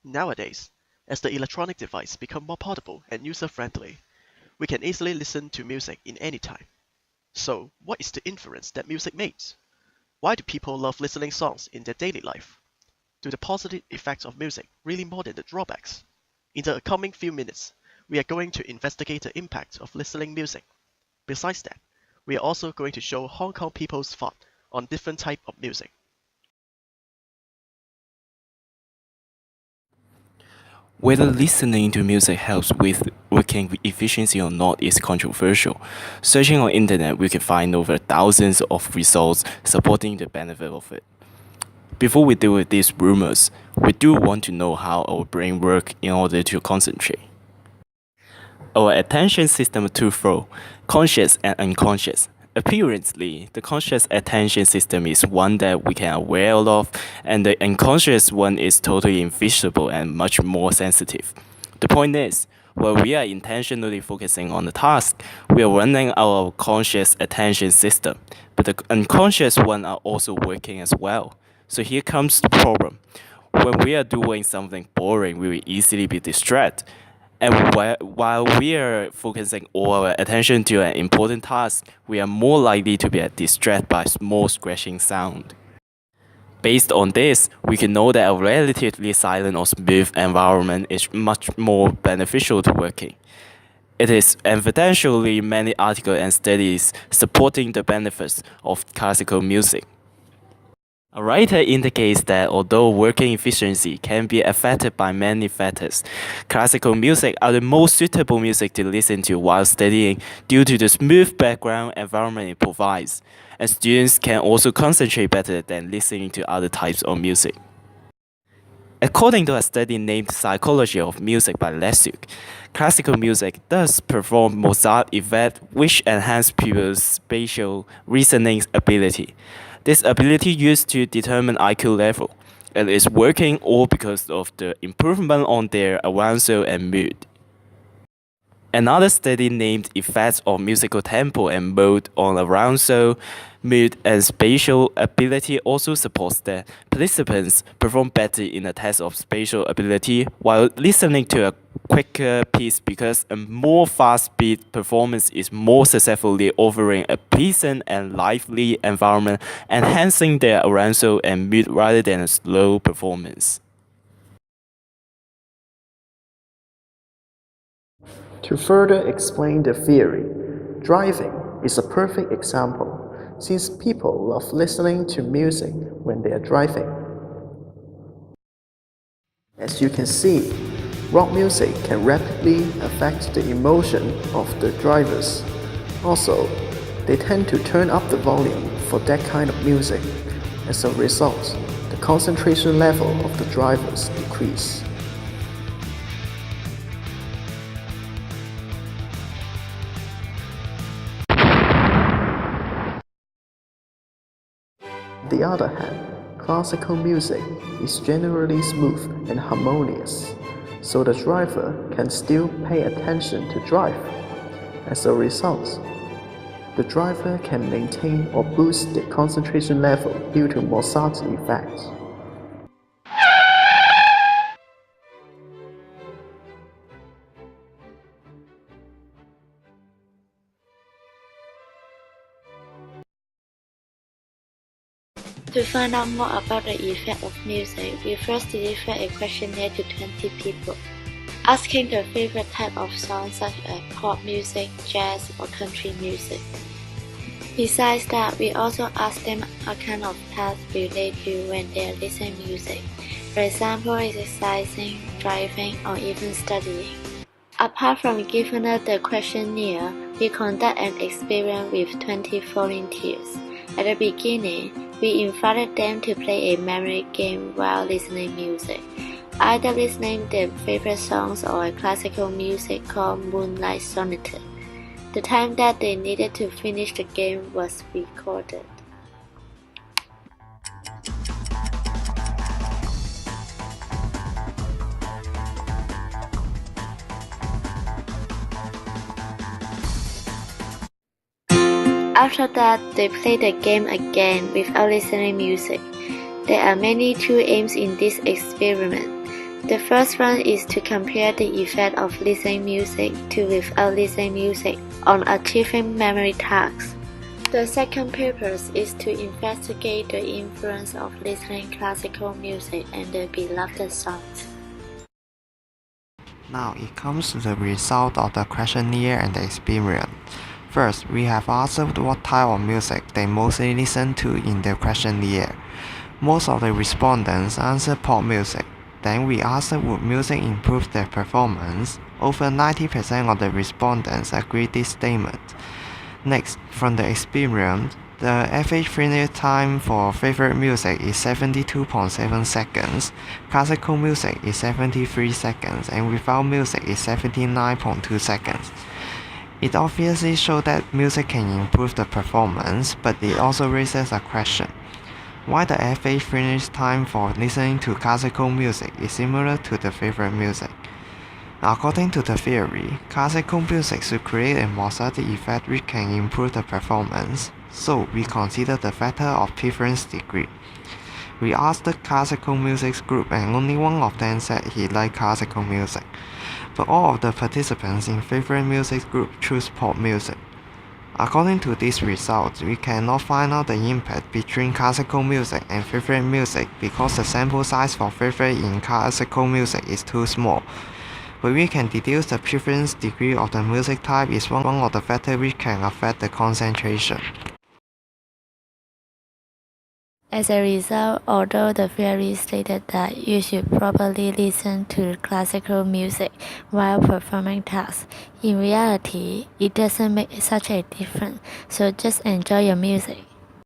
Nowadays, as the electronic device become more portable and user-friendly, we can easily listen to music in any time. So, what is the inference that music makes? Why do people love listening songs in their daily life? Do the positive effects of music really more than the drawbacks? In the coming few minutes, we are going to investigate the impact of listening music. Besides that, we are also going to show Hong Kong people's thought on different type of music. Whether listening to music helps with working efficiency or not is controversial. Searching on internet, we can find over thousands of results supporting the benefit of it. Before we deal with these rumors, we do want to know how our brain works in order to concentrate. Our attention system is twofold, conscious and unconscious. Apparently, the conscious attention system is one that we can aware of, and the unconscious one is totally invisible and much more sensitive. The point is, while we are intentionally focusing on the task, we are running our conscious attention system, but the unconscious one are also working as well. So here comes the problem. When we are doing something boring, we will easily be distracted. And while we are focusing all our attention to an important task, we are more likely to be distracted by small scratching sound. Based on this, we can know that a relatively silent or smooth environment is much more beneficial to working. It is evidentially many articles and studies supporting the benefits of classical music. A writer indicates that although working efficiency can be affected by many factors, classical music are the most suitable music to listen to while studying due to the smooth background environment it provides, and students can also concentrate better than listening to other types of music. According to a study named Psychology of Music by Lessig, classical music does perform Mozart effect which enhance people's spatial reasoning ability. This ability used to determine IQ level, and is working all because of the improvement on their arousal and mood. Another study named Effects of Musical Tempo and Mode on Arousal, Mood, and Spatial Ability also supports that participants perform better in a test of spatial ability while listening to a quicker piece because a more fast-beat performance is more successfully offering a pleasant and lively environment, enhancing their arousal and mood rather than a slow performance. To further explain the theory, driving is a perfect example since people love listening to music when they are driving. As you can see, rock music can rapidly affect the emotion of the drivers. Also, they tend to turn up the volume for that kind of music. As a result, the concentration level of the drivers decrease. On the other hand, classical music is generally smooth and harmonious, so the driver can still pay attention to drive. As a result, the driver can maintain or boost the concentration level due to Mozart's effect. To find out more about the effect of music, we first delivered a questionnaire to 20 people, asking their favorite type of songs such as pop music, jazz, or country music. Besides that, we also asked them what kind of tasks they do when they are listening to music, for example, exercising, driving, or even studying. Apart from giving us the questionnaire, we conducted an experiment with 20 volunteers. At the beginning, we invited them to play a memory game while listening music, either listening their favorite songs or a classical music called Moonlight Sonata. The time that they needed to finish the game was recorded. After that, they played the game again without listening music. There are mainly two aims in this experiment. The first one is to compare the effect of listening music to without listening music on achieving memory tasks. The second paper is to investigate the influence of listening classical music and the beloved songs. Now it comes to the result of the questionnaire and the experiment. First, we have asked what type of music they mostly listen to in the questionnaire. Most of the respondents answered pop music. Then we asked would music improve their performance. Over 90% of the respondents agreed this statement. Next, from the experiment, the average finish time for favorite music is 72.7 seconds, classical music is 73 seconds, and without music is 79.2 seconds. It obviously shows that music can improve the performance, but it also raises a question. Why the average finish time for listening to classical music is similar to the favorite music? According to the theory, classical music should create a mosaic effect which can improve the performance, so we consider the factor of preference degree. We asked the classical music group and only one of them said he liked classical music, but all of the participants in favorite music group choose pop music. According to these results, we cannot find out the impact between classical music and favorite music because the sample size for favorite in classical music is too small. But we can deduce the preference degree of the music type is one of the factors which can affect the concentration. As a result, although the theory stated that you should probably listen to classical music while performing tasks, in reality, it doesn't make such a difference, so just enjoy your music.